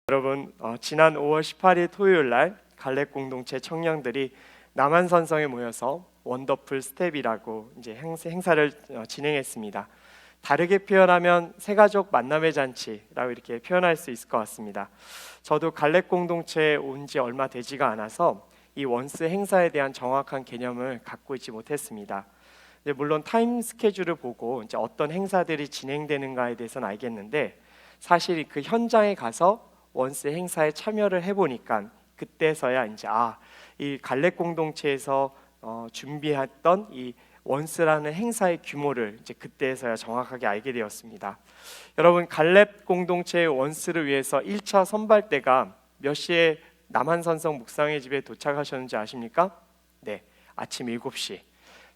여러분, 지난 5월 18일 토요일 날 갈렙 공동체 청년들이 남한산성에 모여서 원더풀 스텝이라고 이제 행사를 진행했습니다. 다르게 표현하면 새가족 만남의 잔치라고 이렇게 표현할 수 있을 것 같습니다. 저도 갈렙 공동체에 온 지 얼마 되지가 않아서 이 원스 행사에 대한 정확한 개념을 갖고 있지 못했습니다. 물론 타임 스케줄을 보고 이제 어떤 행사들이 진행되는가에 대해서는 알겠는데, 사실 그 현장에 가서 원스 행사에 참여를 해보니까 그때서야 이제 이 갈렙 공동체에서 준비했던 이 원스라는 행사의 규모를 이제 그때서야 정확하게 알게 되었습니다. 여러분, 갈렙 공동체의 원스를 위해서 1차 선발대가 몇 시에 남한산성 묵상의 집에 도착하셨는지 아십니까? 네, 아침 7시.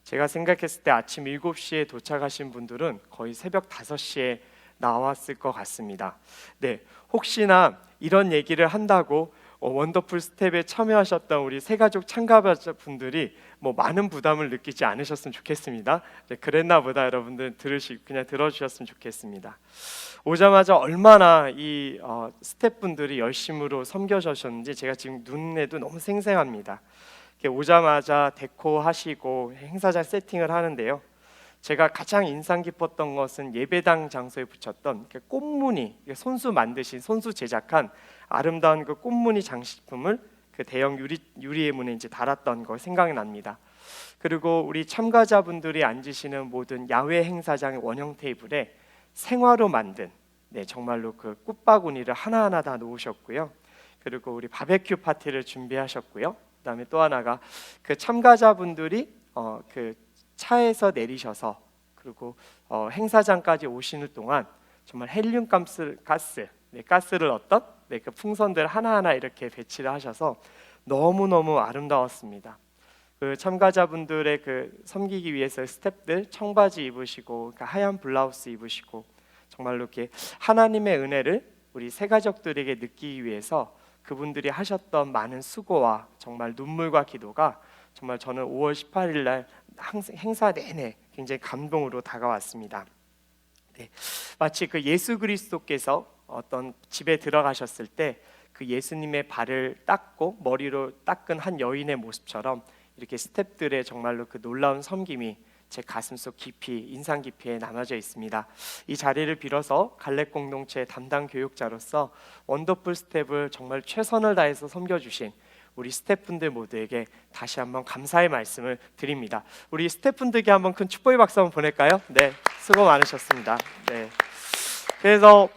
제가 생각했을 때 아침 7시에 도착하신 분들은 거의 새벽 5시에 나왔을 것 같습니다. 네, 혹시나 이런 얘기를 한다고 원더풀 스텝에 참여하셨던 우리 새가족 참가자분들이 많은 부담을 느끼지 않으셨으면 좋겠습니다. 네, 그랬나 보다 여러분들 그냥 들어주셨으면 좋겠습니다. 오자마자 얼마나 이 스텝분들이 열심으로 섬겨주셨는지 제가 지금 눈에도 너무 생생합니다. 오자마자 데코하시고 행사장 세팅을 하는데요, 제가 가장 인상 깊었던 것은 예배당 장소에 붙였던 꽃무늬, 손수 만드신, 손수 제작한 아름다운 그 꽃무늬 장식품을 그 대형 유리의 문에 이제 달았던 거 생각이 납니다. 그리고 우리 참가자분들이 앉으시는 모든 야외 행사장의 원형 테이블에 생화로 만든 정말로 그 꽃바구니를 하나하나 다 놓으셨고요. 그리고 우리 바베큐 파티를 준비하셨고요. 그다음에 또 하나가 그 참가자분들이 그 차에서 내리셔서 그리고 행사장까지 오시는 동안 정말 헬륨 가스를 어떤 그 풍선들 하나하나 이렇게 배치를 하셔서 너무너무 아름다웠습니다. 그 참가자분들의 그 섬기기 위해서 스태프들 청바지 입으시고 하얀 블라우스 입으시고 정말로 이렇게 하나님의 은혜를 우리 새가족들에게 느끼기 위해서 그분들이 하셨던 많은 수고와 정말 눈물과 기도가 정말 저는 5월 18일 날 행사 내내 굉장히 감동으로 다가왔습니다. 네, 마치 그 예수 그리스도께서 어떤 집에 들어가셨을 때 그 예수님의 발을 닦고 머리로 닦은 한 여인의 모습처럼 이렇게 스태프들의 정말로 그 놀라운 섬김이 제 가슴속 깊이 인상 깊이에 남아져 있습니다. 이 자리를 빌어서 갈렙 공동체 담당 교육자로서 원더풀 스텝을 정말 최선을 다해서 섬겨주신 우리 스태프분들 모두에게 다시 한번 감사의 말씀을 드립니다. 우리 스태프분들께 한번 큰 축복의 박수 한번 보낼까요? 네, 수고 많으셨습니다. 네. 그래서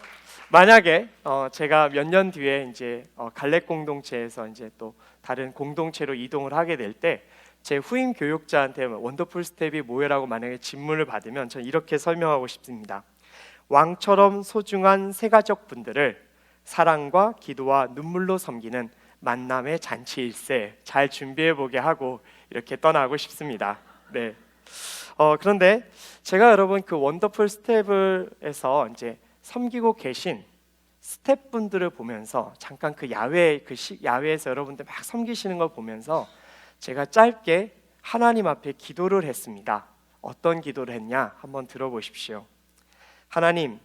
만약에 제가 몇 년 뒤에 이제 갈렙 공동체에서 이제 또 다른 공동체로 이동을 하게 될 때 제 후임 교육자한테 원더풀 스텝이 뭐예라고 만약에 질문을 받으면 저는 이렇게 설명하고 싶습니다. 왕처럼 소중한 새가족 분들을 사랑과 기도와 눈물로 섬기는 만남의 잔치일세 잘 준비해 보게 하고 이렇게 떠나고 싶습니다. 네. 그런데 제가 여러분 그 원더풀 스텝에서 이제 섬기고 계신 스텝분들을 보면서 잠깐 그 야외에서 여러분들 막 섬기시는 걸 보면서 제가 짧게 하나님 앞에 기도를 했습니다. 어떤 기도를 했냐? 한번 들어보십시오. 하나님,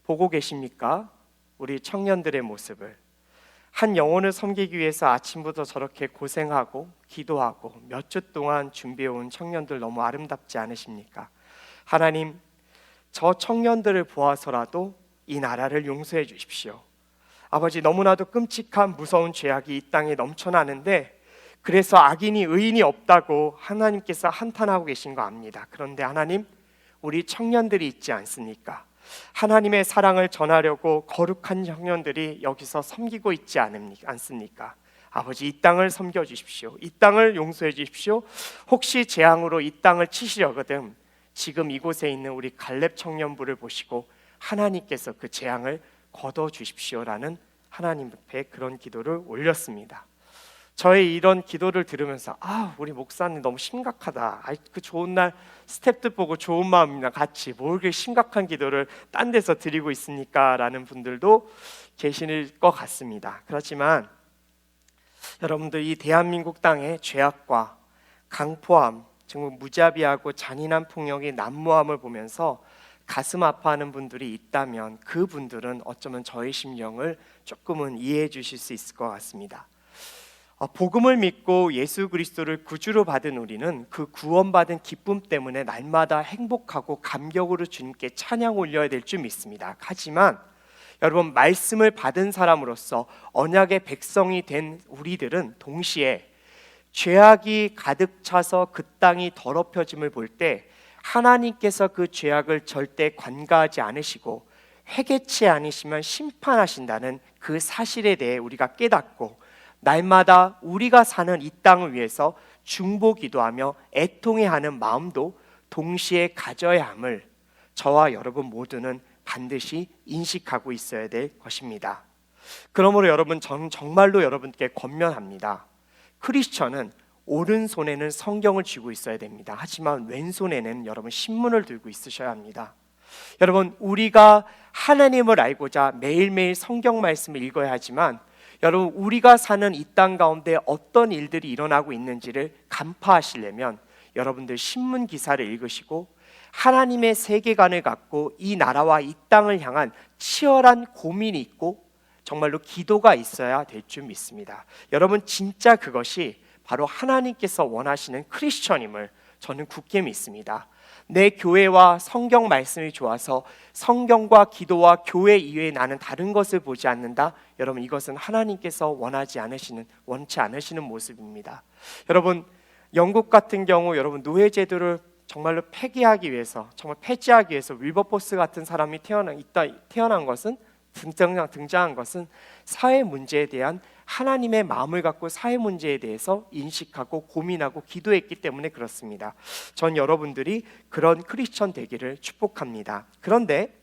보고 계십니까? 우리 청년들의 모습을. 한 영혼을 섬기기 위해서 아침부터 저렇게 고생하고 기도하고 몇 주 동안 준비해온 청년들 너무 아름답지 않으십니까? 하나님, 저 청년들을 보아서라도 이 나라를 용서해 주십시오. 아버지, 너무나도 끔찍한 무서운 죄악이 이 땅에 넘쳐나는데 그래서 악인이 의인이 없다고 하나님께서 한탄하고 계신 거 압니다. 그런데 하나님, 우리 청년들이 있지 않습니까? 하나님의 사랑을 전하려고 거룩한 청년들이 여기서 섬기고 있지 않습니까? 아버지, 이 땅을 섬겨 주십시오. 이 땅을 용서해 주십시오. 혹시 재앙으로 이 땅을 치시려거든 지금 이곳에 있는 우리 갈렙 청년부를 보시고 하나님께서 그 재앙을 거둬 주십시오라는 하나님 앞에 그런 기도를 올렸습니다. 저의 이런 기도를 들으면서 우리 목사님 너무 심각하다. 그 좋은 날 스텝들 보고 좋은 마음이나 같이 뭘 그렇게 심각한 기도를 딴 데서 드리고 있습니까? 라는 분들도 계실 것 같습니다. 그렇지만 여러분들, 이 대한민국 땅의 죄악과 강포함, 정말 무자비하고 잔인한 폭력이 난무함을 보면서 가슴 아파하는 분들이 있다면 그분들은 어쩌면 저의 심령을 조금은 이해해 주실 수 있을 것 같습니다. 복음을 믿고 예수 그리스도를 구주로 받은 우리는 그 구원받은 기쁨 때문에 날마다 행복하고 감격으로 주님께 찬양 올려야 될 줄 믿습니다. 하지만 여러분, 말씀을 받은 사람으로서 언약의 백성이 된 우리들은 동시에 죄악이 가득 차서 그 땅이 더럽혀짐을 볼 때 하나님께서 그 죄악을 절대 관가하지 않으시고 회개치 않으시면 심판하신다는 그 사실에 대해 우리가 깨닫고 날마다 우리가 사는 이 땅을 위해서 중보기도하며 애통해하는 마음도 동시에 가져야 함을 저와 여러분 모두는 반드시 인식하고 있어야 될 것입니다. 그러므로 여러분, 저는 정말로 여러분께 권면합니다. 크리스천은 오른손에는 성경을 쥐고 있어야 됩니다. 하지만 왼손에는 여러분 신문을 들고 있으셔야 합니다. 여러분, 우리가 하나님을 알고자 매일매일 성경 말씀을 읽어야 하지만 여러분, 우리가 사는 이 땅 가운데 어떤 일들이 일어나고 있는지를 간파하시려면 여러분들 신문 기사를 읽으시고 하나님의 세계관을 갖고 이 나라와 이 땅을 향한 치열한 고민이 있고 정말로 기도가 있어야 될 줄 믿습니다. 여러분, 진짜 그것이 바로 하나님께서 원하시는 크리스천임을 저는 굳게 믿습니다. 내 교회와 성경 말씀이 좋아서 성경과 기도와 교회 이외에 나는 다른 것을 보지 않는다. 여러분, 이것은 하나님께서 원치 않으시는 모습입니다. 여러분, 영국 같은 경우 여러분 노예제도를 정말로 폐기하기 위해서, 정말 폐지하기 위해서 윌버포스 같은 사람이 태어난 것은 등장한 것은 사회 문제에 대한 하나님의 마음을 갖고 사회 문제에 대해서 인식하고 고민하고 기도했기 때문에 그렇습니다. 전 여러분들이 그런 크리스천 되기를 축복합니다. 그런데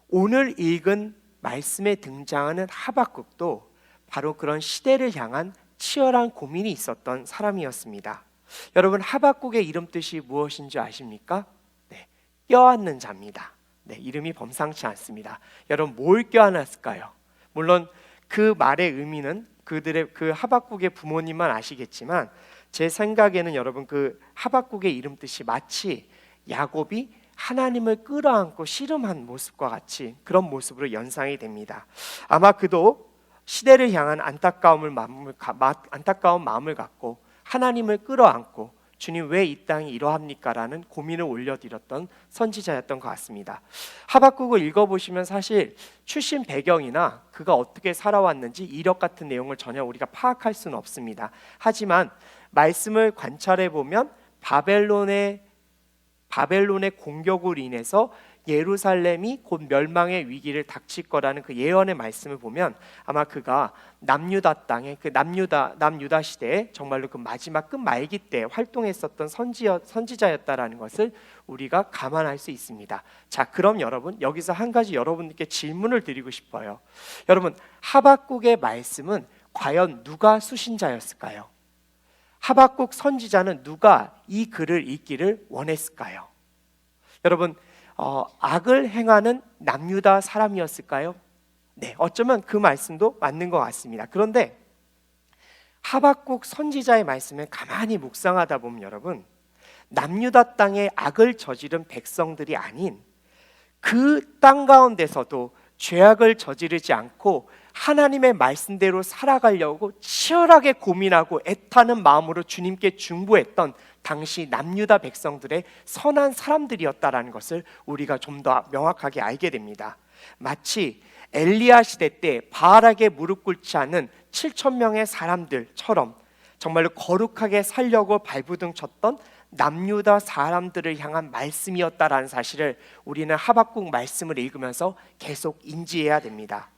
오늘 읽은 말씀에 등장하는 하박국도 바로 그런 시대를 향한 치열한 고민이 있었던 사람이었습니다. 여러분, 하박국의 이름 뜻이 무엇인지 아십니까? 네, 껴안는 자입니다. 네, 이름이 범상치 않습니다. 여러분, 뭘 껴안았을까요? 물론 그 말의 의미는 그 하박국의 부모님만 아시겠지만 제 생각에는 여러분, 그 하박국의 이름 뜻이 마치 야곱이 하나님을 끌어안고 씨름한 모습과 같이 그런 모습으로 연상이 됩니다. 아마 그도 시대를 향한 안타까운 마음을 갖고 하나님을 끌어안고 주님, 왜 이 땅이 이러합니까? 라는 고민을 올려드렸던 선지자였던 것 같습니다. 하박국을 읽어보시면 사실 출신 배경이나 그가 어떻게 살아왔는지 이력 같은 내용을 전혀 우리가 파악할 수는 없습니다. 하지만 말씀을 관찰해 보면 바벨론의 공격으로 인해서 예루살렘이 곧 멸망의 위기를 닥칠 거라는 그 예언의 말씀을 보면 아마 그가 남유다 땅의 그 남유다 시대에 정말로 그 마지막 끝말기 때 활동했었던 선지자였다라는 것을 우리가 감안할 수 있습니다. 자, 그럼 여러분, 여기서 한 가지 여러분께 질문을 드리고 싶어요. 여러분, 하박국의 말씀은 과연 누가 수신자였을까요? 하박국 선지자는 누가 이 글을 읽기를 원했을까요? 여러분, 악을 행하는 남유다 사람이었을까요? 네, 어쩌면 그 말씀도 맞는 것 같습니다. 그런데 하박국 선지자의 말씀을 가만히 묵상하다 보면 여러분, 남유다 땅에 악을 저지른 백성들이 아닌 그 땅 가운데서도 죄악을 저지르지 않고 하나님의 말씀대로 살아가려고 치열하게 고민하고 애타는 마음으로 주님께 중보했던 당시 남유다 백성들의 선한 사람들이었다라는 것을 우리가 좀 더 명확하게 알게 됩니다. 마치 엘리야 시대 때 바알에게 무릎 꿇지 않은 7,000명의 사람들처럼 정말로 거룩하게 살려고 발부둥 쳤던 남유다 사람들을 향한 말씀이었다라는 사실을 우리는 하박국 말씀을 읽으면서 계속 인지해야 됩니다.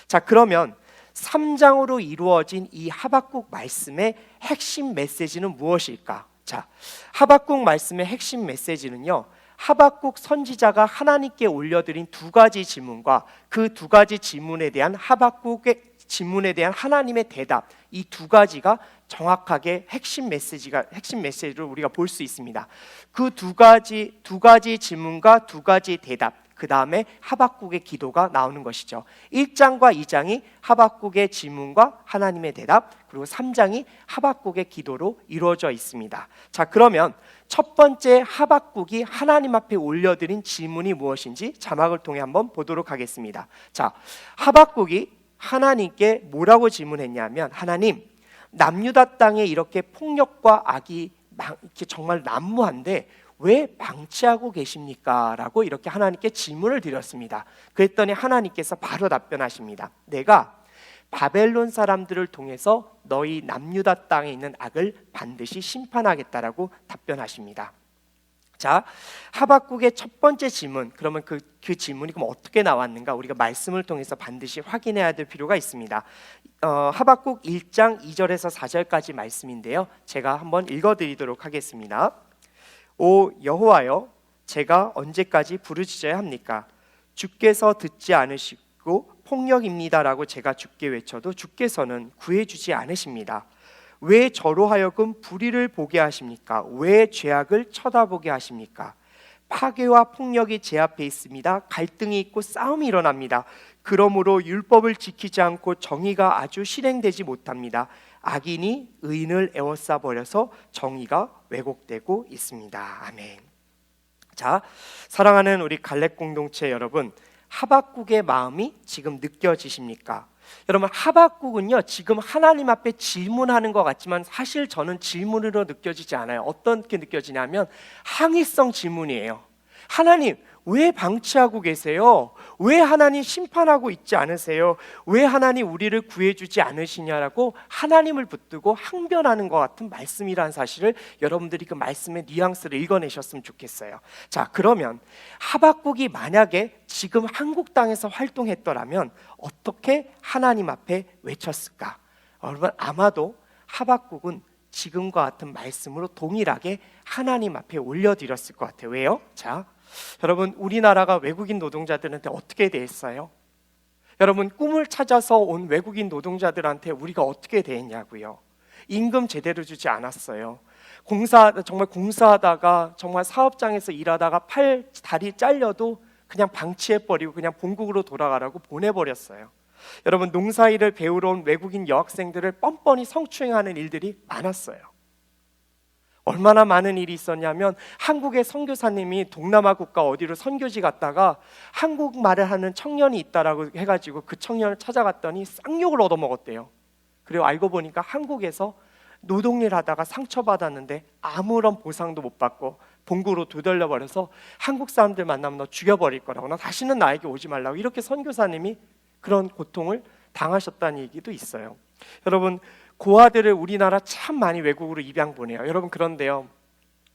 자, 그러면 3장으로 이루어진 이 하박국 말씀의 핵심 메시지는 무엇일까? 자, 하박국 말씀의 핵심 메시지는요, 하박국 선지자가 하나님께 올려드린 두 가지 질문과 그 두 가지 질문에 대한 하박국의 질문에 대한 하나님의 대답, 이 두 가지가 정확하게 핵심 메시지로 우리가 볼 수 있습니다. 그 두 가지 질문과 두 가지 대답, 그 다음에 하박국의 기도가 나오는 것이죠. 1장과 2장이 하박국의 질문과 하나님의 대답, 그리고 3장이 하박국의 기도로 이루어져 있습니다. 자, 그러면 첫 번째 하박국이 하나님 앞에 올려드린 질문이 무엇인지 자막을 통해 한번 보도록 하겠습니다. 자, 하박국이 하나님께 뭐라고 질문했냐면, 하나님, 남유다 땅에 이렇게 폭력과 악이 이렇게 정말 난무한데 왜 방치하고 계십니까? 라고 이렇게 하나님께 질문을 드렸습니다. 그랬더니 하나님께서 바로 답변하십니다. 내가 바벨론 사람들을 통해서 너희 남유다 땅에 있는 악을 반드시 심판하겠다라고 답변하십니다. 자, 하박국의 첫 번째 질문, 그러면 그 질문이 그럼 어떻게 나왔는가 우리가 말씀을 통해서 반드시 확인해야 될 필요가 있습니다. 하박국 1장 2절에서 4절까지 말씀인데요, 제가 한번 읽어드리도록 하겠습니다. 오 여호와여, 제가 언제까지 부르짖어야 합니까? 주께서 듣지 않으시고 폭력입니다라고 제가 주께 외쳐도 주께서는 구해주지 않으십니다. 왜 저로 하여금 불의를 보게 하십니까? 왜 죄악을 쳐다보게 하십니까? 파괴와 폭력이 제 앞에 있습니다. 갈등이 있고 싸움이 일어납니다. 그러므로 율법을 지키지 않고 정의가 아주 실행되지 못합니다. 악인이 의인을 에워싸 버려서 정의가 왜곡되고 있습니다. 아멘. 자, 사랑하는 우리 갈렙 공동체 여러분, 하박국의 마음이 지금 느껴지십니까? 여러분, 하박국은요 지금 하나님 앞에 질문하는 것 같지만 사실 저는 질문으로 느껴지지 않아요. 어떻게 느껴지냐면 항의성 질문이에요. 하나님, 왜 방치하고 계세요? 왜 하나님 심판하고 있지 않으세요? 왜 하나님 우리를 구해주지 않으시냐라고 하나님을 붙들고 항변하는 것 같은 말씀이라는 사실을 여러분들이 그 말씀의 뉘앙스를 읽어내셨으면 좋겠어요. 자, 그러면 하박국이 만약에 지금 한국 땅에서 활동했더라면 어떻게 하나님 앞에 외쳤을까? 여러분, 아마도 하박국은 지금과 같은 말씀으로 동일하게 하나님 앞에 올려드렸을 것 같아요. 왜요? 자, 여러분, 우리나라가 외국인 노동자들한테 어떻게 대했어요? 여러분, 꿈을 찾아서 온 외국인 노동자들한테 우리가 어떻게 대했냐고요? 임금 제대로 주지 않았어요. 정말 공사하다가 정말 사업장에서 일하다가 다리 잘려도 그냥 방치해버리고 그냥 본국으로 돌아가라고 보내버렸어요. 여러분, 농사일을 배우러 온 외국인 여학생들을 뻔뻔히 성추행하는 일들이 많았어요. 얼마나 많은 일이 있었냐면 한국의 선교사님이 동남아 국가 어디로 선교지 갔다가 한국말을 하는 청년이 있다라고 해가지고 그 청년을 찾아갔더니 쌍욕을 얻어먹었대요. 그리고 알고 보니까 한국에서 노동일 하다가 상처받았는데 아무런 보상도 못 받고 본국으로 되돌려버려서 한국 사람들 만나면 너 죽여버릴 거라고, 너 다시는 나에게 오지 말라고, 이렇게 선교사님이 그런 고통을 당하셨다는 얘기도 있어요. 여러분, 고아들을 우리나라 참 많이 외국으로 입양 보내요. 여러분, 그런데요,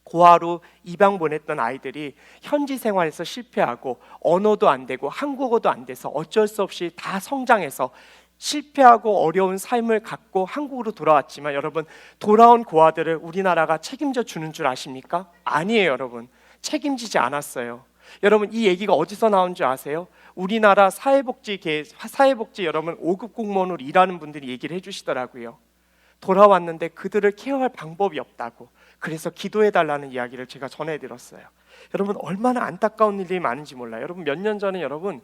고아로 입양 보냈던 아이들이 현지 생활에서 실패하고 언어도 안 되고 한국어도 안 돼서 어쩔 수 없이 다 성장해서 실패하고 어려운 삶을 갖고 한국으로 돌아왔지만, 여러분, 돌아온 고아들을 우리나라가 책임져 주는 줄 아십니까? 아니에요. 여러분, 책임지지 않았어요. 여러분, 이 얘기가 어디서 나온 줄 아세요? 우리나라 사회복지 여러분 5급 공무원으로 일하는 분들이 얘기를 해주시더라고요. 돌아왔는데 그들을 케어할 방법이 없다고, 그래서 기도해달라는 이야기를 제가 전해드렸어요. 여러분, 얼마나 안타까운 일이 많은지 몰라요. 여러분, 몇 년 전에 여러분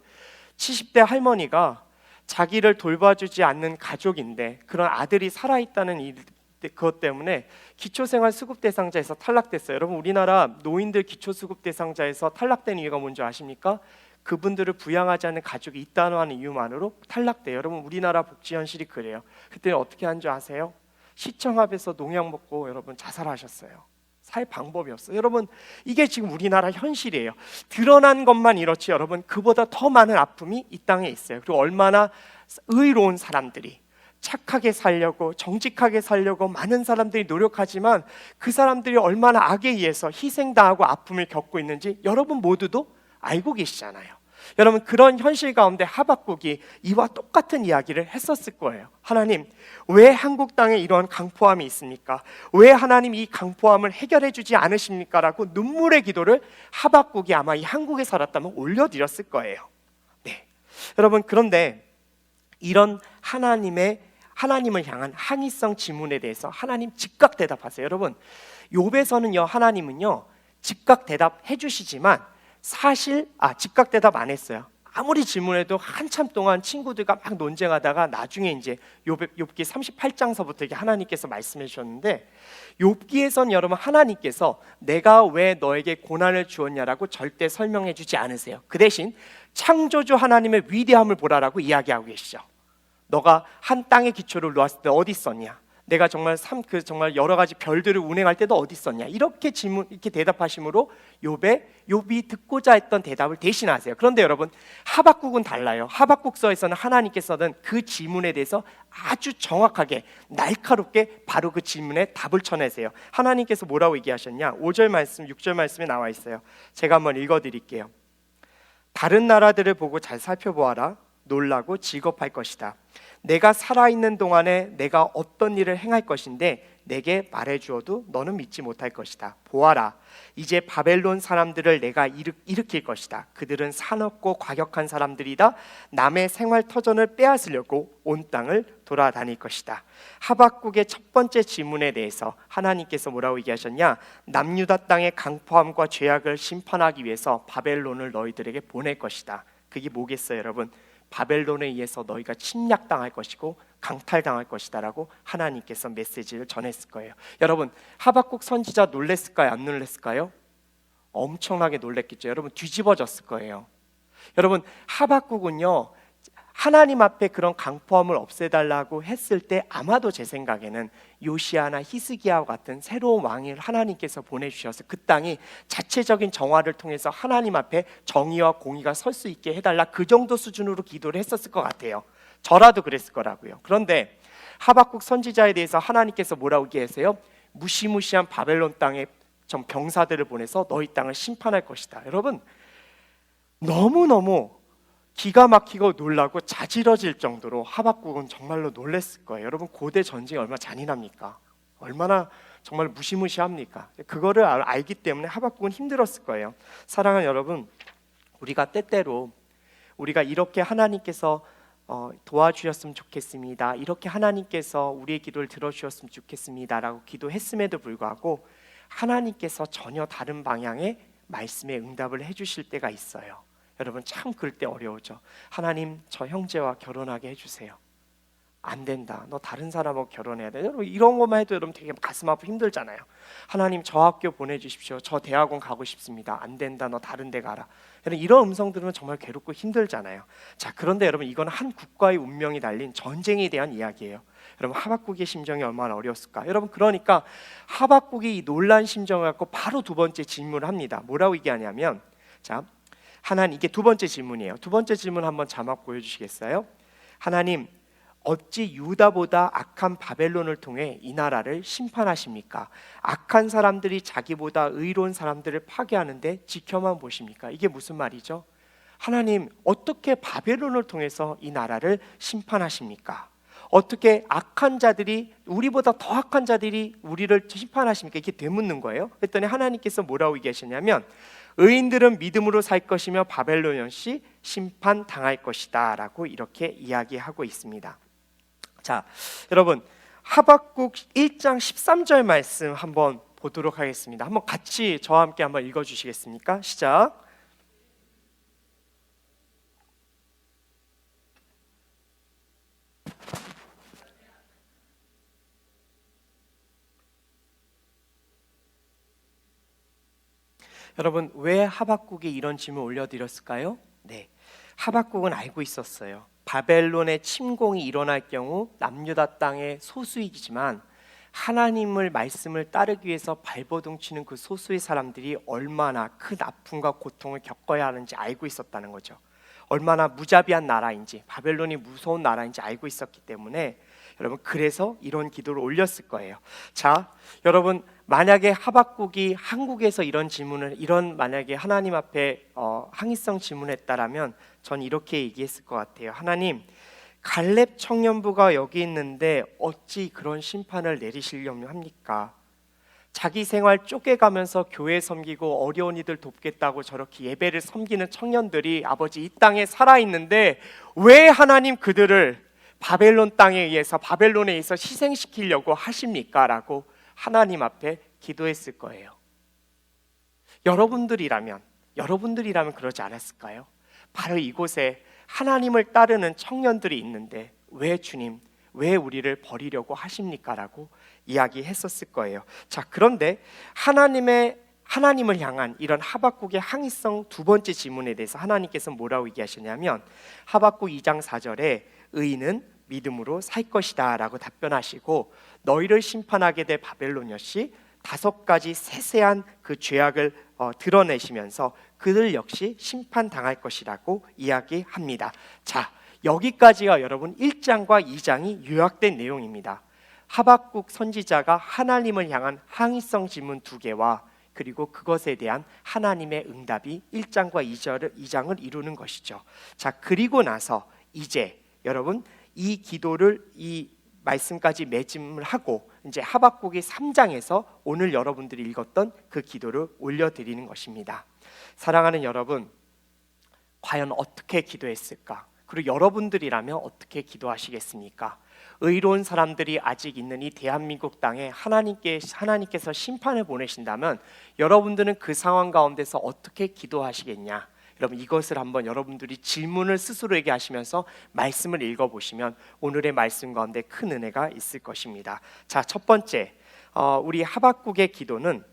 70대 할머니가 자기를 돌봐주지 않는 가족인데 그런 아들이 살아있다는 그것 때문에 기초생활수급 대상자에서 탈락됐어요. 여러분, 우리나라 노인들 기초수급 대상자에서 탈락된 이유가 뭔지 아십니까? 그분들을 부양하지 않는 가족이 있다는 하는 이유만으로 탈락돼요. 여러분, 우리나라 복지 현실이 그래요. 그때 어떻게 한 줄 아세요? 시청 앞에서 농약 먹고 여러분 자살하셨어요. 살 방법이 없어요. 여러분, 이게 지금 우리나라 현실이에요. 드러난 것만 이렇지 여러분, 그보다 더 많은 아픔이 이 땅에 있어요. 그리고 얼마나 의로운 사람들이 착하게 살려고, 정직하게 살려고 많은 사람들이 노력하지만 그 사람들이 얼마나 악에 의해서 희생당하고 아픔을 겪고 있는지 여러분 모두도 알고 계시잖아요. 여러분, 그런 현실 가운데 하박국이 이와 똑같은 이야기를 했었을 거예요. 하나님, 왜 한국 땅에 이런 강포함이 있습니까? 왜 하나님 이 강포함을 해결해 주지 않으십니까? 라고 눈물의 기도를 하박국이 아마 이 한국에 살았다면 올려드렸을 거예요. 네, 여러분, 그런데 이런 하나님을 향한 항의성 질문에 대해서 하나님 즉각 대답하세요. 여러분, 욥에서는요, 하나님은요 즉각 대답해 주시지만 사실 즉각 대답 안 했어요. 아무리 질문해도 한참 동안 친구들과 막 논쟁하다가 나중에 이제 욥기 38장서부터 이게 하나님께서 말씀해 주셨는데, 욥기에선 여러분 하나님께서 내가 왜 너에게 고난을 주었냐라고 절대 설명해 주지 않으세요. 그 대신 창조주 하나님의 위대함을 보라라고 이야기하고 계시죠. 너가 한 땅의 기초를 놓았을 때 어디 있었냐? 내가 정말 정말 여러 가지 별들을 운행할 때도 어디 있었냐? 이렇게 대답하심으로 욥이 듣고자 했던 대답을 대신하세요. 그런데 여러분, 하박국은 달라요. 하박국서에서는 하나님께서는 그 질문에 대해서 아주 정확하게 날카롭게 바로 그 질문에 답을 쳐내세요. 하나님께서 뭐라고 얘기하셨냐? 5절 말씀, 6절 말씀에 나와 있어요. 제가 한번 읽어드릴게요. 다른 나라들을 보고 잘 살펴보아라. 놀라고 직업할 것이다. 내가 살아있는 동안에 내가 어떤 일을 행할 것인데 내게 말해주어도 너는 믿지 못할 것이다. 보아라, 이제 바벨론 사람들을 내가 일으킬 것이다. 그들은 사납고 과격한 사람들이다. 남의 생활 터전을 빼앗으려고 온 땅을 돌아다닐 것이다. 하박국의 첫 번째 질문에 대해서 하나님께서 뭐라고 얘기하셨냐? 남유다 땅의 강포함과 죄악을 심판하기 위해서 바벨론을 너희들에게 보낼 것이다. 그게 뭐겠어요, 여러분? 바벨론에 의해서 너희가 침략당할 것이고 강탈당할 것이다라고 하나님께서 메시지를 전했을 거예요. 여러분, 하박국 선지자 놀랬을까요? 안 놀랬을까요? 엄청나게 놀랬겠죠. 여러분, 뒤집어졌을 거예요. 여러분, 하박국은요 하나님 앞에 그런 강포함을 없애달라고 했을 때 아마도 제 생각에는 요시아나 히스기야와 같은 새로운 왕을 하나님께서 보내주셔서 그 땅이 자체적인 정화를 통해서 하나님 앞에 정의와 공의가 설 수 있게 해달라, 그 정도 수준으로 기도를 했었을 것 같아요. 저라도 그랬을 거라고요. 그런데 하박국 선지자에 대해서 하나님께서 뭐라고 얘기하세요? 무시무시한 바벨론 땅에 병사들을 보내서 너희 땅을 심판할 것이다. 여러분, 너무너무 기가 막히고 놀라고 자지러질 정도로 하박국은 정말로 놀랬을 거예요. 여러분, 고대 전쟁이 얼마나 잔인합니까? 얼마나 정말 무시무시합니까? 그거를 알기 때문에 하박국은 힘들었을 거예요. 사랑하는 여러분, 우리가 때때로 우리가 이렇게 하나님께서 도와주셨으면 좋겠습니다, 이렇게 하나님께서 우리의 기도를 들어주셨으면 좋겠습니다 라고 기도했음에도 불구하고 하나님께서 전혀 다른 방향의 말씀에 응답을 해주실 때가 있어요. 여러분, 참 그럴 때 어려우죠. 하나님, 저 형제와 결혼하게 해주세요. 안 된다, 너 다른 사람하고 결혼해야 돼. 여러분, 이런 것만 해도 여러분 되게 가슴 아프고 힘들잖아요. 하나님, 저 학교 보내주십시오. 저 대학원 가고 싶습니다. 안 된다, 너 다른 데 가라. 여러분, 이런 음성 들으면 정말 괴롭고 힘들잖아요. 자, 그런데 여러분, 이건 한 국가의 운명이 달린 전쟁에 대한 이야기예요. 여러분, 하박국의 심정이 얼마나 어려웠을까. 여러분, 그러니까 하박국이 이 놀란 심정을 갖고 바로 두 번째 질문을 합니다. 뭐라고 얘기하냐면, 자, 하나님, 이게 두 번째 질문이에요. 두 번째 질문 한번 자막 보여주시겠어요? 하나님, 어찌 유다보다 악한 바벨론을 통해 이 나라를 심판하십니까? 악한 사람들이 자기보다 의로운 사람들을 파괴하는데 지켜만 보십니까? 이게 무슨 말이죠? 하나님, 어떻게 바벨론을 통해서 이 나라를 심판하십니까? 어떻게 악한 자들이, 우리보다 더 악한 자들이 우리를 심판하십니까? 이렇게 되묻는 거예요. 그랬더니 하나님께서 뭐라고 얘기하시냐면, 의인들은 믿음으로 살 것이며 바벨론시 심판당할 것이다 라고 이렇게 이야기하고 있습니다. 자, 여러분, 하박국 1장 13절 말씀 한번 보도록 하겠습니다. 한번 같이 저와 함께 한번 읽어주시겠습니까? 시작. 여러분, 왜 하박국이 이런 질문을 올려드렸을까요? 네, 하박국은 알고 있었어요. 바벨론의 침공이 일어날 경우 남유다 땅의 소수이지만 하나님을 말씀을 따르기 위해서 발버둥 치는 그 소수의 사람들이 얼마나 큰 아픔과 고통을 겪어야 하는지 알고 있었다는 거죠. 얼마나 무자비한 나라인지, 바벨론이 무서운 나라인지 알고 있었기 때문에 여러분, 그래서 이런 기도를 올렸을 거예요. 자, 여러분, 만약에 하박국이 한국에서 만약에 하나님 앞에 항의성 질문했다라면 전 이렇게 얘기했을 것 같아요. 하나님, 갈렙 청년부가 여기 있는데 어찌 그런 심판을 내리시려고 합니까? 자기 생활 쪼개가면서 교회 섬기고 어려운 이들 돕겠다고 저렇게 예배를 섬기는 청년들이 아버지 이 땅에 살아있는데 왜 하나님 그들을 바벨론 땅에 의해서 바벨론에 의해서 희생시키려고 하십니까? 라고 하나님 앞에 기도했을 거예요. 여러분들이라면 그러지 않았을까요? 바로 이곳에 하나님을 따르는 청년들이 있는데 왜 주님, 왜 우리를 버리려고 하십니까? 라고 이야기했었을 거예요. 자, 그런데 하나님을 향한 이런 하박국의 항의성 두 번째 질문에 대해서 하나님께서 뭐라고 얘기하셨냐면 하박국 2장 4절에 의인은 믿음으로 살 것이다 라고 답변하시고 너희를 심판하게 될 바벨론이었시 5가지 세세한 그 죄악을 드러내시면서 그들 역시 심판당할 것이라고 이야기합니다. 자, 여기까지가 여러분 1장과 2장이 요약된 내용입니다. 하박국 선지자가 하나님을 향한 항의성 질문 2개와 그리고 그것에 대한 하나님의 응답이 1장과 2장을 이루는 것이죠. 자, 그리고 나서 이제 여러분 이 기도를 이 말씀까지 매짐을 하고 이제 하박국이 3장에서 오늘 여러분들이 읽었던 그 기도를 올려드리는 것입니다. 사랑하는 여러분, 과연 어떻게 기도했을까? 그리고 여러분들이라면 어떻게 기도하시겠습니까? 의로운 사람들이 아직 있는 이 대한민국 땅에 하나님께서 심판을 보내신다면 여러분들은 그 상황 가운데서 어떻게 기도하시겠냐? 여러분 이것을 한번 여러분들이 질문을 스스로에게 하시면서 말씀을 읽어보시면 오늘의 말씀 가운데 큰 은혜가 있을 것입니다. 자, 첫 번째 우리 하박국의 기도는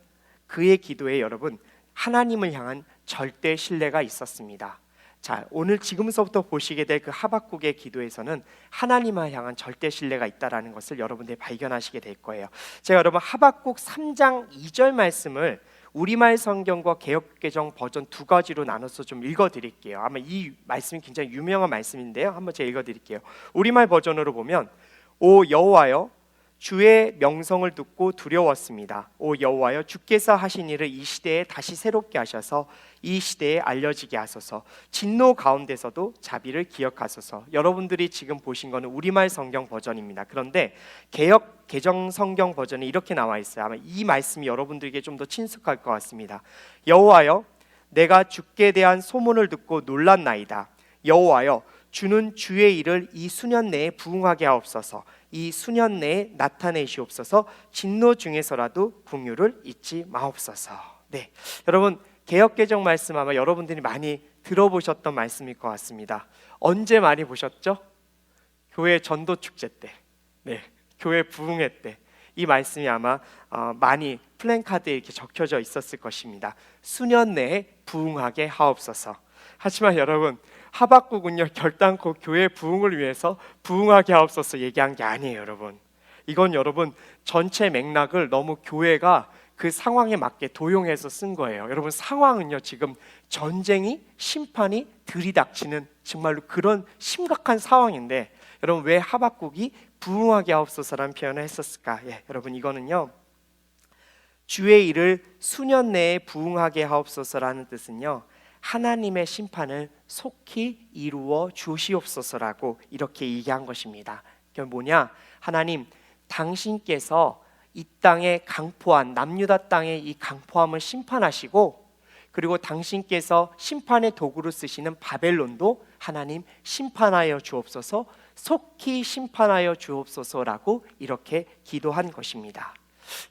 그의 기도에 여러분 하나님을 향한 절대 신뢰가 있었습니다. 자, 오늘 지금서부터 보시게 될 그 하박국의 기도에서는 하나님을 향한 절대 신뢰가 있다라는 것을 여러분들이 발견하시게 될 거예요. 제가 여러분 하박국 3장 2절 말씀을 우리말 성경과 개역개정 버전 2가지로 나눠서 좀 읽어드릴게요. 아마 이 말씀이 굉장히 유명한 말씀인데요. 한번 제가 읽어드릴게요. 우리말 버전으로 보면 오 여호와여 주의 명성을 듣고 두려웠습니다. 오 여호와여 주께서 하신 일을 이 시대에 다시 새롭게 하셔서 이 시대에 알려지게 하소서. 진노 가운데서도 자비를 기억하소서. 여러분들이 지금 보신 거는 우리말 성경 버전입니다. 그런데 개역 개정 성경 버전이 이렇게 나와 있어요. 아마 이 말씀이 여러분들에게 좀 더 친숙할 것 같습니다. 여호와여 내가 주께 대한 소문을 듣고 놀랐나이다. 여호와여 주는 주의 일을 이 수년 내에 부응하게 하옵소서. 이 수년 내에 나타내시옵소서. 진노 중에서라도 긍휼을 잊지 마옵소서. 네, 여러분 개역개정 말씀 아마 여러분들이 많이 들어보셨던 말씀일 것 같습니다. 언제 많이 보셨죠? 교회 전도 축제 때, 네, 교회 부흥회 때 이 말씀이 아마 많이 플랜카드에 이렇게 적혀져 있었을 것입니다. 수년 내에 부흥하게 하옵소서. 하지만 여러분 하박국은요 결단코 교회 부흥을 위해서 부흥하게 하옵소서 얘기한 게 아니에요. 여러분 이건 여러분 전체 맥락을 너무 교회가 그 상황에 맞게 도용해서 쓴 거예요. 여러분 상황은요 지금 전쟁이 심판이 들이닥치는 정말로 그런 심각한 상황인데 여러분 왜 하박국이 부흥하게 하옵소서라는 표현을 했었을까? 여러분 이거는요 주의 일을 수년 내에 부흥하게 하옵소서라는 뜻은요 하나님의 심판을 속히 이루어 주시옵소서라고 이렇게 얘기한 것입니다. 그게 뭐냐? 하나님 당신께서 이 땅에 강포한 남유다 땅의 이 강포함을 심판하시고 그리고 당신께서 심판의 도구로 쓰시는 바벨론도 하나님 심판하여 주옵소서, 속히 심판하여 주옵소서라고 이렇게 기도한 것입니다.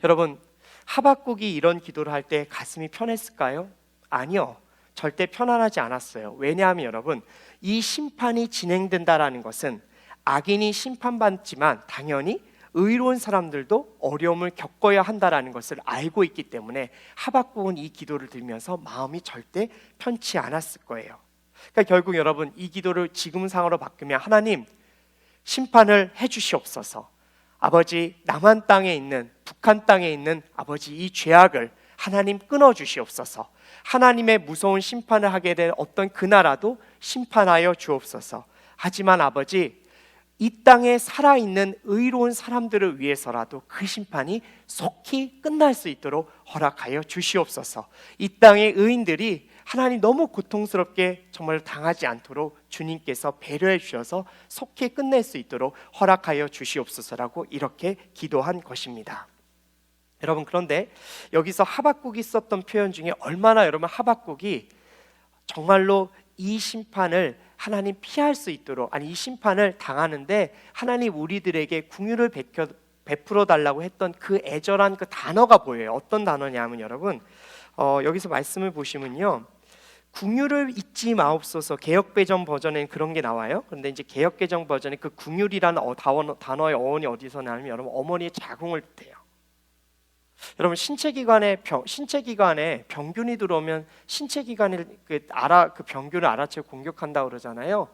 여러분 하박국이 이런 기도를 할 때 가슴이 편했을까요? 아니요, 절대 편안하지 않았어요. 왜냐하면 여러분 이 심판이 진행된다라는 것은 악인이 심판받지만 당연히 의로운 사람들도 어려움을 겪어야 한다라는 것을 알고 있기 때문에 하박국은 이 기도를 들으면서 마음이 절대 편치 않았을 거예요. 그러니까 결국 여러분 이 기도를 지금 상으로 바꾸면 하나님 심판을 해주시옵소서. 아버지 남한 땅에 있는 북한 땅에 있는 아버지 이 죄악을 하나님 끊어주시옵소서. 하나님의 무서운 심판을 하게 될 어떤 그 나라도 심판하여 주옵소서. 하지만 아버지 이 땅에 살아있는 의로운 사람들을 위해서라도 그 심판이 속히 끝날 수 있도록 허락하여 주시옵소서. 이 땅의 의인들이 하나님 너무 고통스럽게 정말 당하지 않도록 주님께서 배려해 주셔서 속히 끝낼 수 있도록 허락하여 주시옵소서라고 이렇게 기도한 것입니다. 여러분 그런데 여기서 하박국이 썼던 표현 중에 얼마나 여러분 하박국이 정말로 이 심판을 하나님 피할 수 있도록, 아니 이 심판을 당하는데 하나님 우리들에게 긍휼을 베풀어 달라고 했던 그 애절한 그 단어가 보여요. 어떤 단어냐면 여러분, 여기서 말씀을 보시면요, 긍휼을 잊지 마옵소서. 개역개정 버전에는 그런 게 나와요. 그런데 이제 개역개정 버전에 그 긍휼이라는 단어의 어원이 어디서 나냐면 여러분, 어머니의 자궁을 뜻해요. 여러분, 신체 기관에 병균이 들어오면 신체 기관을 그 병균을 알아채고 공격한다고 그러잖아요.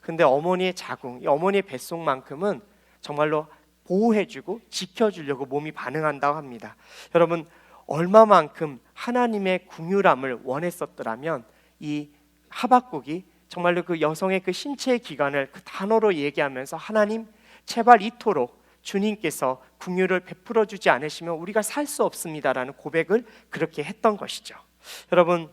근데 어머니의 자궁, 이 어머니의 뱃속만큼은 정말로 보호해주고 지켜주려고 몸이 반응한다고 합니다. 여러분, 얼마만큼 하나님의 긍휼함을 원했었더라면 이 하박국이 정말로 그 여성의 그 신체의 기관을 그 단어로 얘기하면서 하나님 제발 이토록 주님께서 긍휼을 베풀어 주지 않으시면 우리가 살 수 없습니다라는 고백을 그렇게 했던 것이죠. 여러분,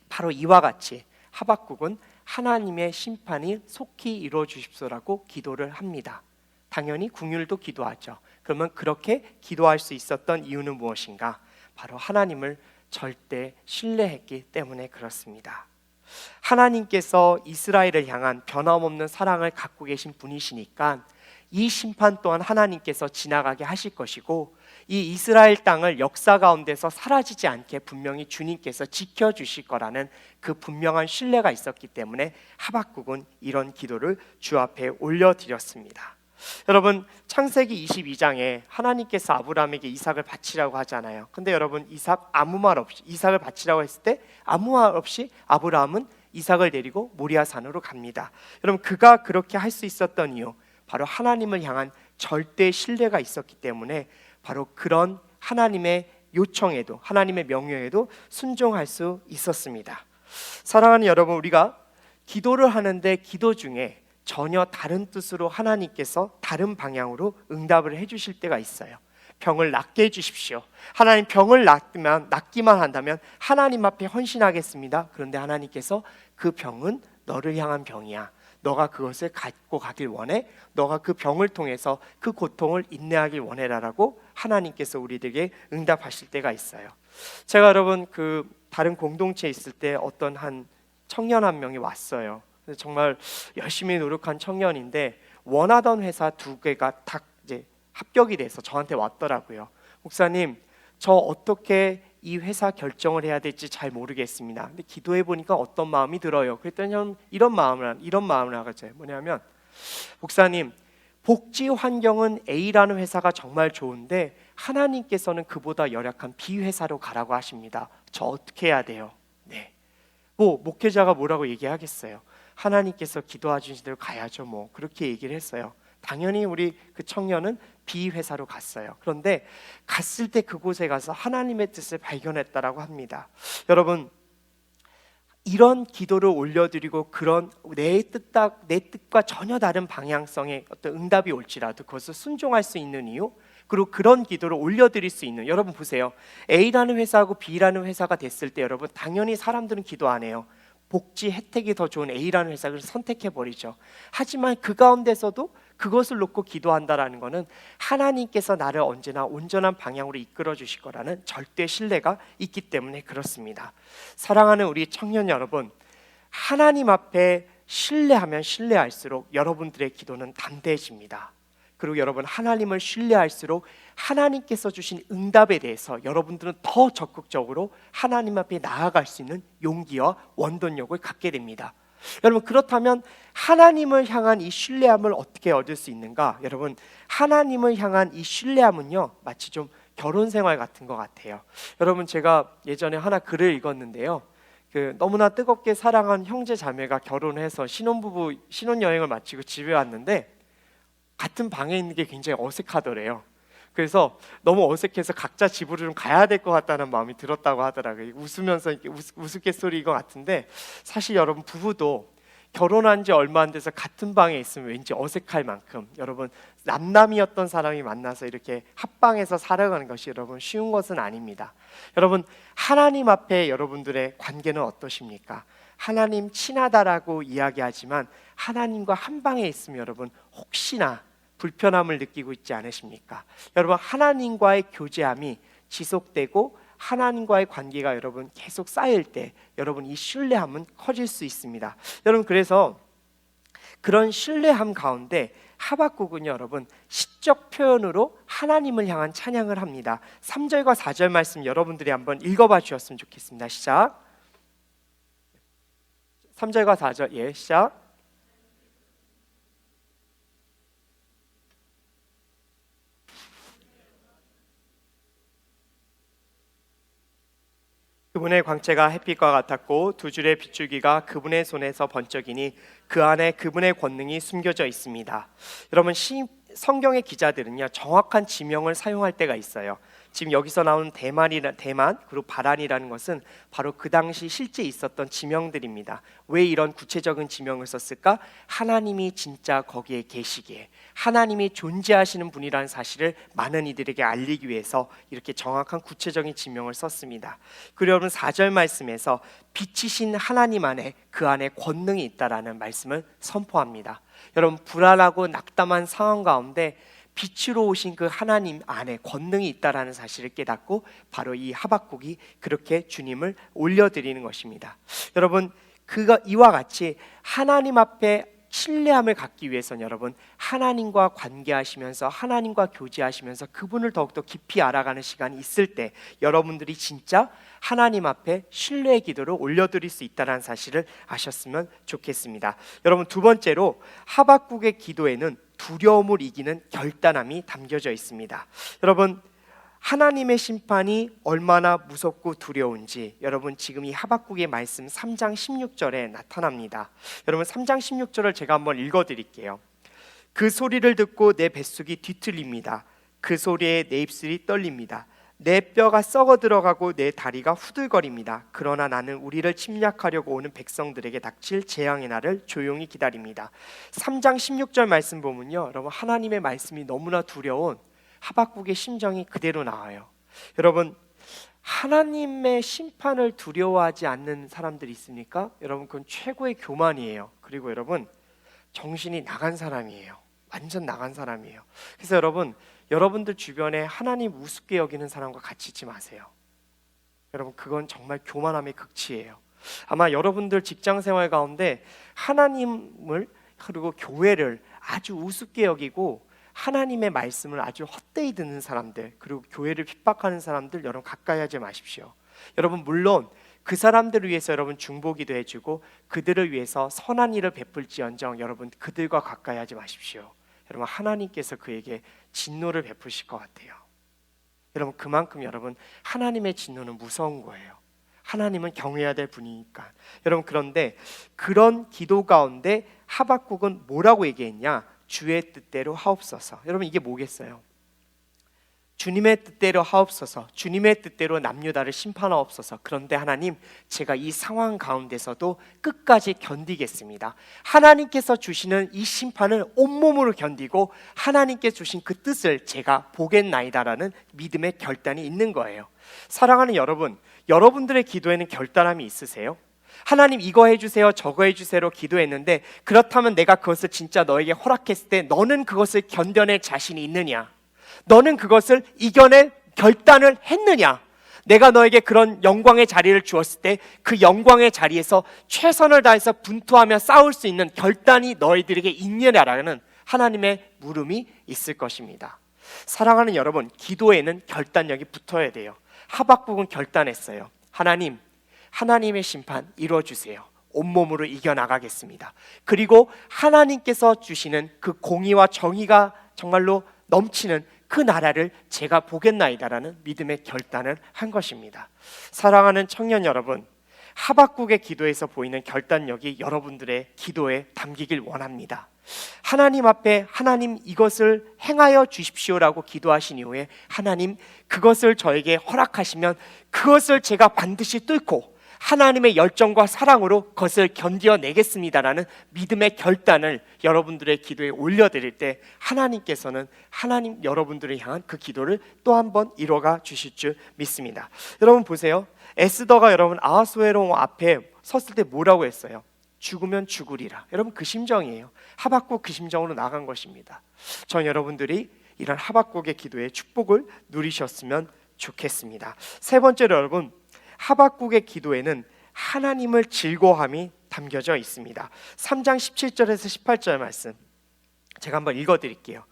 바로 이와 같이 하박국은 하나님의 심판이 속히 이루어 주십시오라고 기도를 합니다. 당연히 긍휼도 기도하죠. 그러면 그렇게 기도할 수 있었던 이유는 무엇인가? 바로 하나님을 절대 신뢰했기 때문에 그렇습니다. 하나님께서 이스라엘을 향한 변함없는 사랑을 갖고 계신 분이시니까 이 심판 또한 하나님께서 지나가게 하실 것이고, 이 이스라엘 땅을 역사 가운데서 사라지지 않게 분명히 주님께서 지켜주실 거라는 그 분명한 신뢰가 있었기 때문에 하박국은 이런 기도를 주 앞에 올려드렸습니다. 여러분, 창세기 22장에 하나님께서 아브라함에게 이삭을 바치라고 하잖아요. 근데 여러분, 이삭을 바치라고 했을 때 아무 말 없이 아브라함은 이삭을 데리고 모리아 산으로 갑니다. 여러분, 그가 그렇게 할 수 있었던 이유, 바로 하나님을 향한 절대 신뢰가 있었기 때문에 바로 그런 하나님의 요청에도, 하나님의 명령에도 순종할 수 있었습니다. 사랑하는 여러분, 우리가 기도를 하는데 기도 중에 전혀 다른 뜻으로 하나님께서 다른 방향으로 응답을 해주실 때가 있어요. 병을 낫게 해주십시오. 하나님, 병을 낫기만 한다면 하나님 앞에 헌신하겠습니다. 그런데 하나님께서 그 병은 너를 향한 병이야. 너가 그것을 갖고 가길 원해. 너가 그 병을 통해서 그 고통을 인내하길 원해라라고 하나님께서 우리들에게 응답하실 때가 있어요. 제가 여러분, 그 다른 공동체에 있을 때 어떤 한 청년 한 명이 왔어요. 정말 열심히 노력한 청년인데 원하던 회사 2개가 다 이제 합격이 돼서 저한테 왔더라고요. 목사님, 저 어떻게 이 회사 결정을 해야 될지 잘 모르겠습니다. 근데 기도해 보니까 어떤 마음이 들어요. 그랬더니 저는 이런 마음을 하겠어요. 뭐냐면, 목사님, 복지 환경은 A라는 회사가 정말 좋은데 하나님께서는 그보다 열악한 B 회사로 가라고 하십니다. 저 어떻게 해야 돼요? 네. 목회자가 뭐라고 얘기하겠어요? 하나님께서 기도하신 대로 가야죠. 그렇게 얘기를 했어요. 당연히 우리 그 청년은 B 회사로 갔어요. 그런데 갔을 때 그곳에 가서 하나님의 뜻을 발견했다라고 합니다. 여러분, 이런 기도를 올려드리고 그런 내 뜻과 전혀 다른 방향성의 어떤 응답이 올지라도 그것을 순종할 수 있는 이유, 그리고 그런 기도를 올려드릴 수 있는, 여러분 보세요. A라는 회사하고 B라는 회사가 됐을 때 여러분, 당연히 사람들은 기도 안 해요. 복지 혜택이 더 좋은 A라는 회사를 선택해버리죠. 하지만 그 가운데서도 그것을 놓고 기도한다라는 것은 하나님께서 나를 언제나 온전한 방향으로 이끌어 주실 거라는 절대 신뢰가 있기 때문에 그렇습니다. 사랑하는 우리 청년 여러분, 하나님 앞에 신뢰하면 신뢰할수록 여러분들의 기도는 담대해집니다. 그리고 여러분, 하나님을 신뢰할수록 하나님께서 주신 응답에 대해서 여러분들은 더 적극적으로 하나님 앞에 나아갈 수 있는 용기와 원동력을 갖게 됩니다. 여러분, 그렇다면 하나님을 향한 이 신뢰함을 어떻게 얻을 수 있는가? 여러분, 하나님을 향한 이 신뢰함은요, 마치 좀 결혼 생활 같은 것 같아요. 여러분, 제가 예전에 하나 글을 읽었는데요, 너무나 뜨겁게 사랑한 형제 자매가 결혼해서 신혼여행을 마치고 집에 왔는데 같은 방에 있는 게 굉장히 어색하더래요. 그래서 너무 어색해서 각자 집으로 좀 가야 될 것 같다는 마음이 들었다고 하더라고요. 웃으면서 이렇게 우스갯소리인 것 같은데, 사실 여러분, 부부도 결혼한 지 얼마 안 돼서 같은 방에 있으면 왠지 어색할 만큼, 여러분, 남남이었던 사람이 만나서 이렇게 합방해서 살아가는 것이 여러분 쉬운 것은 아닙니다. 여러분, 하나님 앞에 여러분들의 관계는 어떠십니까? 하나님 친하다라고 이야기하지만 하나님과 한 방에 있으면 여러분 혹시나 불편함을 느끼고 있지 않으십니까? 여러분, 하나님과의 교제함이 지속되고 하나님과의 관계가 여러분 계속 쌓일 때 여러분 이 신뢰함은 커질 수 있습니다. 여러분 그래서 그런 신뢰함 가운데 하박국은 여러분 시적 표현으로 하나님을 향한 찬양을 합니다. 3절과 4절 말씀 여러분들이 한번 읽어봐 주셨으면 좋겠습니다. 시작. 3절과 4절 시작. 그분의 광채가 햇빛과 같았고 두 줄의 빗줄기가 그분의 손에서 번쩍이니 그 안에 그분의 권능이 숨겨져 있습니다. 여러분 성경의 기자들은요 정확한 지명을 사용할 때가 있어요. 지금 여기서 나온 대만 그리고 바란이라는 것은 바로 그 당시 실제 있었던 지명들입니다. 왜 이런 구체적인 지명을 썼을까? 하나님이 진짜 거기에 계시기에, 하나님이 존재하시는 분이라는 사실을 많은 이들에게 알리기 위해서 이렇게 정확한 구체적인 지명을 썼습니다. 그리고 여러분 4절 말씀에서 빛이신 하나님 안에 그 안에 권능이 있다라는 말씀을 선포합니다. 여러분 불안하고 낙담한 상황 가운데 빛으로 오신 그 하나님 안에 권능이 있다라는 사실을 깨닫고 바로 이 하박국이 그렇게 주님을 올려드리는 것입니다. 여러분 이와 같이 하나님 앞에 신뢰함을 갖기 위해서는 여러분 하나님과 관계하시면서 하나님과 교제하시면서 그분을 더욱더 깊이 알아가는 시간이 있을 때 여러분들이 진짜 하나님 앞에 신뢰의 기도를 올려드릴 수 있다는 사실을 아셨으면 좋겠습니다. 여러분 두 번째로 하박국의 기도에는 두려움을 이기는 결단함이 담겨져 있습니다. 여러분 하나님의 심판이 얼마나 무섭고 두려운지 여러분 지금 이 하박국의 말씀 3장 16절에 나타납니다. 여러분 3장 16절을 제가 한번 읽어드릴게요. 그 소리를 듣고 내 뱃속이 뒤틀립니다. 그 소리에 내 입술이 떨립니다. 내 뼈가 썩어 들어가고 내 다리가 후들거립니다. 그러나 나는 우리를 침략하려고 오는 백성들에게 닥칠 재앙의 날을 조용히 기다립니다. 3장 16절 말씀 보면요 여러분 하나님의 말씀이 너무나 두려운 하박국의 심정이 그대로 나와요. 여러분 하나님의 심판을 두려워하지 않는 사람들이 있습니까? 여러분 그건 최고의 교만이에요. 그리고 여러분 정신이 나간 사람이에요. 완전 나간 사람이에요. 그래서 여러분들 주변에 하나님 우습게 여기는 사람과 같이 있지 마세요. 여러분 그건 정말 교만함의 극치예요. 아마 여러분들 직장생활 가운데 하나님을 그리고 교회를 아주 우습게 여기고 하나님의 말씀을 아주 헛되이 듣는 사람들 그리고 교회를 핍박하는 사람들 여러분 가까이 하지 마십시오. 여러분 물론 그 사람들을 위해서 여러분 중보기도 해주고 그들을 위해서 선한 일을 베풀지언정 여러분 그들과 가까이 하지 마십시오. 여러분 하나님께서 그에게 진노를 베푸실 것 같아요. 여러분 그만큼 여러분 하나님의 진노는 무서운 거예요. 하나님은 경외해야 될 분이니까. 여러분 그런데 그런 기도 가운데 하박국은 뭐라고 얘기했냐? 주의 뜻대로 하옵소서. 여러분 이게 뭐겠어요? 주님의 뜻대로 하옵소서. 주님의 뜻대로 남유다를 심판하옵소서. 그런데 하나님 제가 이 상황 가운데서도 끝까지 견디겠습니다. 하나님께서 주시는 이 심판을 온몸으로 견디고 하나님께 주신 그 뜻을 제가 보겠나이다라는 믿음의 결단이 있는 거예요. 사랑하는 여러분, 여러분들의 기도에는 결단함이 있으세요? 하나님 이거 해주세요 저거 해주세요로 기도했는데 그렇다면 내가 그것을 진짜 너에게 허락했을 때 너는 그것을 견뎌낼 자신이 있느냐? 너는 그것을 이겨낼 결단을 했느냐? 내가 너에게 그런 영광의 자리를 주었을 때 그 영광의 자리에서 최선을 다해서 분투하며 싸울 수 있는 결단이 너희들에게 있느냐라는 하나님의 물음이 있을 것입니다. 사랑하는 여러분, 기도에는 결단력이 붙어야 돼요. 하박국은 결단했어요. 하나님의 심판 이루어주세요. 온몸으로 이겨나가겠습니다. 그리고 하나님께서 주시는 그 공의와 정의가 정말로 넘치는 그 나라를 제가 보겠나이다라는 믿음의 결단을 한 것입니다. 사랑하는 청년 여러분, 하박국의 기도에서 보이는 결단력이 여러분들의 기도에 담기길 원합니다. 하나님 앞에 하나님 이것을 행하여 주십시오라고 기도하신 이후에 하나님 그것을 저에게 허락하시면 그것을 제가 반드시 뚫고 하나님의 열정과 사랑으로 그것을 견뎌내겠습니다라는 믿음의 결단을 여러분들의 기도에 올려드릴 때 하나님께서는 하나님 여러분들을 향한 그 기도를 또 한 번 이뤄가 주실 줄 믿습니다. 여러분 보세요. 에스더가 여러분 아하수에로 앞에 섰을 때 뭐라고 했어요? 죽으면 죽으리라. 여러분 그 심정이에요. 하박국 그 심정으로 나간 것입니다. 전 여러분들이 이런 하박국의 기도에 축복을 누리셨으면 좋겠습니다. 세 번째로 여러분, 하박국의 기도에는 하나님을 즐거워함이 담겨져 있습니다. 3장 17절에서 18절 말씀 제가 한번 읽어드릴게요.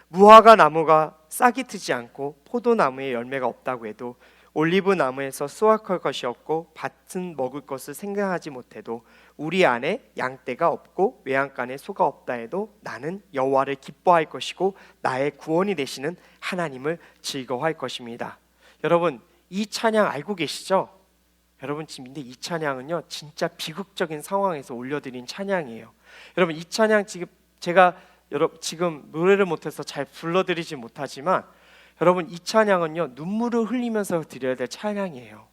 무화과 나무가 싹이 트지 않고 포도나무에 열매가 없다고 해도, 올리브 나무에서 수확할 것이 없고 밭은 먹을 것을 생각하지 못해도, 우리 안에 양떼가 없고 외양간에 소가 없다 해도 나는 여호와를 기뻐할 것이고 나의 구원이 되시는 하나님을 즐거워할 것입니다. 여러분, 이 찬양 알고 계시죠? 여러분, 근데 이 찬양은요 진짜 비극적인 상황에서 올려드린 찬양이에요. 여러분, 이 찬양 제가 지금 노래를 못해서 잘 불러드리지 못하지만, 여러분, 이 찬양은요 눈물을 흘리면서 드려야 될 찬양이에요.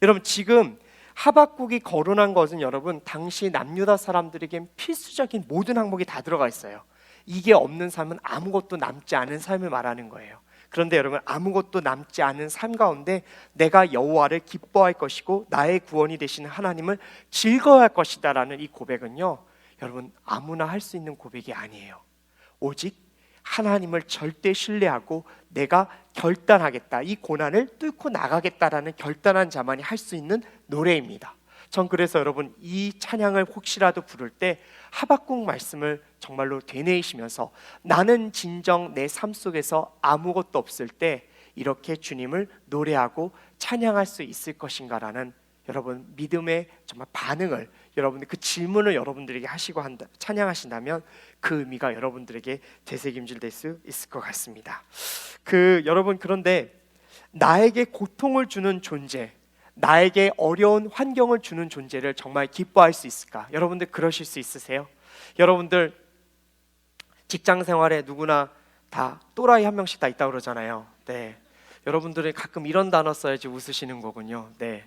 여러분, 지금 하박국이 거론한 것은 여러분 당시 남유다 사람들에겐 필수적인 모든 항목이 다 들어가 있어요. 이게 없는 삶은 아무것도 남지 않은 삶을 말하는 거예요. 그런데 여러분, 아무것도 남지 않은 삶 가운데 내가 여호와를 기뻐할 것이고 나의 구원이 되시는 하나님을 즐거워할 것이다 라는 이 고백은요, 여러분 아무나 할 수 있는 고백이 아니에요. 오직 하나님을 절대 신뢰하고 내가 결단하겠다, 이 고난을 뚫고 나가겠다라는 결단한 자만이 할 수 있는 노래입니다. 전 그래서 여러분, 이 찬양을 혹시라도 부를 때 하박국 말씀을 정말로 되뇌이시면서, 나는 진정 내 삶 속에서 아무것도 없을 때 이렇게 주님을 노래하고 찬양할 수 있을 것인가라는 여러분 믿음의 정말 반응을, 여러분들 그 질문을 여러분들에게 하시고 찬양하신다면 그 의미가 여러분들에게 되새김질될 수 있을 것 같습니다. 여러분, 그런데 나에게 고통을 주는 존재, 나에게 어려운 환경을 주는 존재를 정말 기뻐할 수 있을까? 여러분들 그러실 수 있으세요? 여러분들 직장 생활에 누구나 다 또라이 한 명씩 다 있다고 그러잖아요. 네. 여러분들이 가끔 이런 단어 써야지 웃으시는 거군요. 네.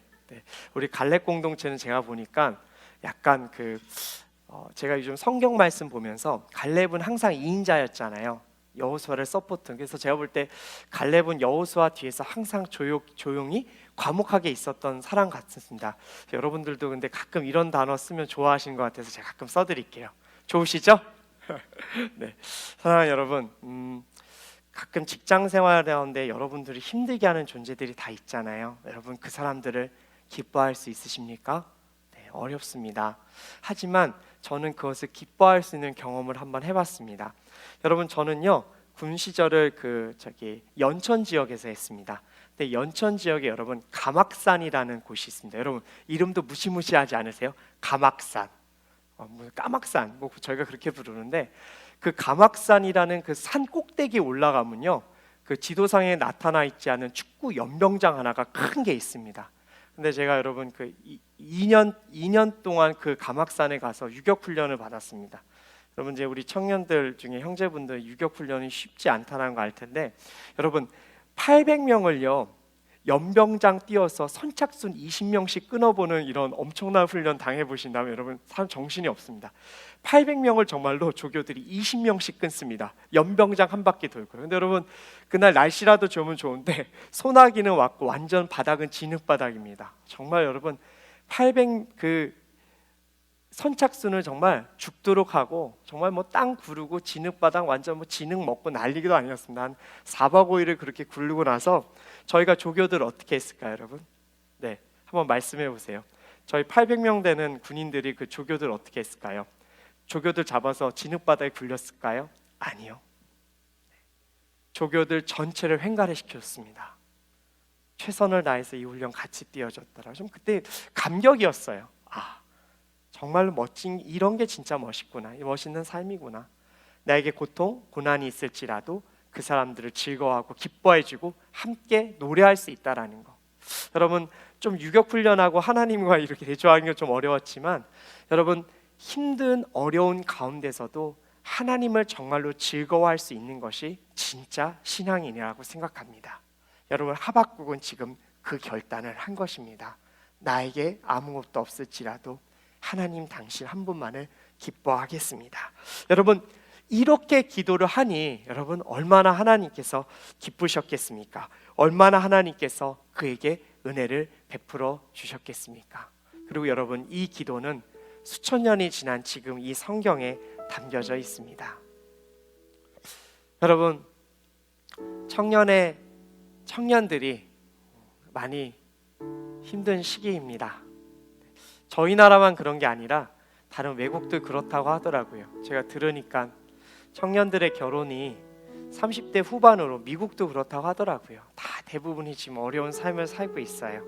우리 갈렙 공동체는 제가 보니까 약간 제가 요즘 성경 말씀 보면서, 갈렙은 항상 2인자였잖아요. 여호수아를 서포트. 그래서 제가 볼 때 갈렙은 여호수아 뒤에서 항상 조용히 과묵하게 있었던 사람 같습니다. 여러분들도 근데 가끔 이런 단어 쓰면 좋아하시는 것 같아서 제가 가끔 써드릴게요. 좋으시죠? 네, 사랑하는 여러분, 가끔 직장 생활 가운데 여러분들이 힘들게 하는 존재들이 다 있잖아요. 여러분, 그 사람들을 기뻐할 수 있으십니까? 네, 어렵습니다. 하지만 저는 그것을 기뻐할 수 있는 경험을 한번 해봤습니다. 여러분, 저는요 군 시절을 연천 지역에서 했습니다. 근데 연천 지역에 여러분 가막산이라는 곳이 있습니다. 여러분, 이름도 무시무시하지 않으세요? 가막산, 까막산, 저희가 그렇게 부르는데, 그 가막산이라는 그 산 꼭대기에 올라가면요, 그 지도상에 나타나 있지 않은 축구 연병장 하나가 큰 게 있습니다. 근데 제가 여러분 2년 동안 그 가막산에 가서 유격 훈련을 받았습니다. 여러분, 이제 우리 청년들 중에 형제분들 유격 훈련이 쉽지 않다는 거 알 텐데, 여러분 800명을요 연병장 띄어서 선착순 20명씩 끊어보는 이런 엄청난 훈련 당해보신다면 여러분 사람 정신이 없습니다. 800명을 정말로 조교들이 20명씩 끊습니다. 연병장 한 바퀴 돌고요. 근데 여러분, 그날 날씨라도 좋으면 좋은데 소나기는 왔고 완전 바닥은 진흙바닥입니다. 정말 여러분 800 선착순을 정말 죽도록 하고, 정말 땅 구르고 진흙바닥 완전 진흙 먹고 난리도 아니었습니다. 한 4박 5일을 그렇게 굴르고 나서 저희가 조교들 어떻게 했을까요, 여러분? 네, 한번 말씀해 보세요. 저희 800명 되는 군인들이 그 조교들 어떻게 했을까요? 조교들 잡아서 진흙바닥에 굴렸을까요? 아니요. 조교들 전체를 횡가를 시켰습니다. 최선을 다해서 이 훈련 같이 뛰어줬더라. 좀 그때 감격이었어요. 정말로 멋진, 이런 게 진짜 멋있구나, 멋있는 삶이구나. 나에게 고통, 고난이 있을지라도 그 사람들을 즐거워하고 기뻐해주고 함께 노래할 수 있다라는 거. 여러분, 좀 유격훈련하고 하나님과 이렇게 대조하는 게 좀 어려웠지만, 여러분 힘든 어려운 가운데서도 하나님을 정말로 즐거워할 수 있는 것이 진짜 신앙이라고 생각합니다. 여러분, 하박국은 지금 그 결단을 한 것입니다. 나에게 아무것도 없을지라도 하나님 당신 한 분만을 기뻐하겠습니다. 여러분, 이렇게 기도를 하니 여러분 얼마나 하나님께서 기쁘셨겠습니까? 얼마나 하나님께서 그에게 은혜를 베풀어 주셨겠습니까? 그리고 여러분, 이 기도는 수천 년이 지난 지금 이 성경에 담겨져 있습니다. 여러분, 청년의 청년들이 많이 힘든 시기입니다. 저희 나라만 그런 게 아니라 다른 외국도 그렇다고 하더라고요. 제가 들으니까 청년들의 결혼이 30대 후반으로, 미국도 그렇다고 하더라고요. 다 대부분이 지금 어려운 삶을 살고 있어요.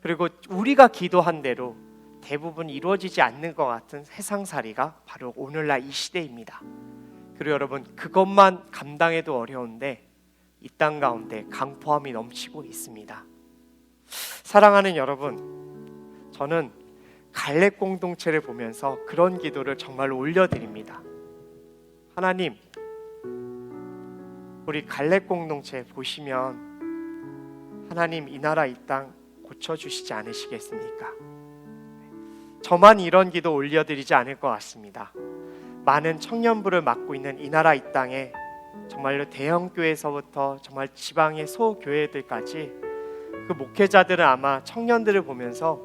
그리고 우리가 기도한 대로 대부분 이루어지지 않는 것 같은 세상살이가 바로 오늘날 이 시대입니다. 그리고 여러분, 그것만 감당해도 어려운데 이 땅 가운데 강포함이 넘치고 있습니다. 사랑하는 여러분, 저는 갈렙 공동체를 보면서 그런 기도를 정말로 올려드립니다. 하나님, 우리 갈렙 공동체 보시면 하나님 이 나라 이 땅 고쳐주시지 않으시겠습니까? 저만 이런 기도 올려드리지 않을 것 같습니다. 많은 청년부를 맡고 있는 이 나라 이 땅에 정말로 대형교회에서부터 정말 지방의 소교회들까지 그 목회자들은 아마 청년들을 보면서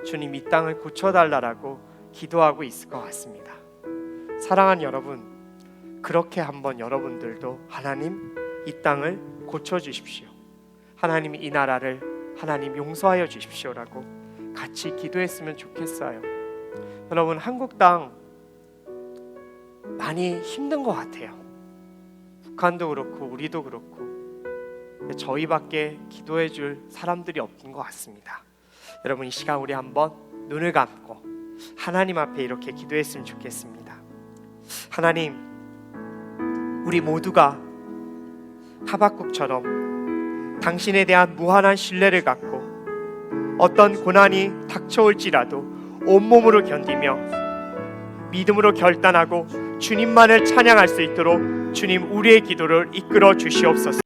주님 이 땅을 고쳐달라고 기도하고 있을 것 같습니다. 사랑하는 여러분, 그렇게 한번 여러분들도 하나님 이 땅을 고쳐주십시오, 하나님 이 나라를 하나님 용서하여 주십시오라고 같이 기도했으면 좋겠어요. 여러분, 한국 땅 많이 힘든 것 같아요. 북한도 그렇고 우리도 그렇고 저희밖에 기도해 줄 사람들이 없는 것 같습니다. 여러분, 이 시간 우리 한번 눈을 감고 하나님 앞에 이렇게 기도했으면 좋겠습니다. 하나님, 우리 모두가 하박국처럼 당신에 대한 무한한 신뢰를 갖고 어떤 고난이 닥쳐올지라도 온몸으로 견디며 믿음으로 결단하고 주님만을 찬양할 수 있도록 주님 우리의 기도를 이끌어 주시옵소서.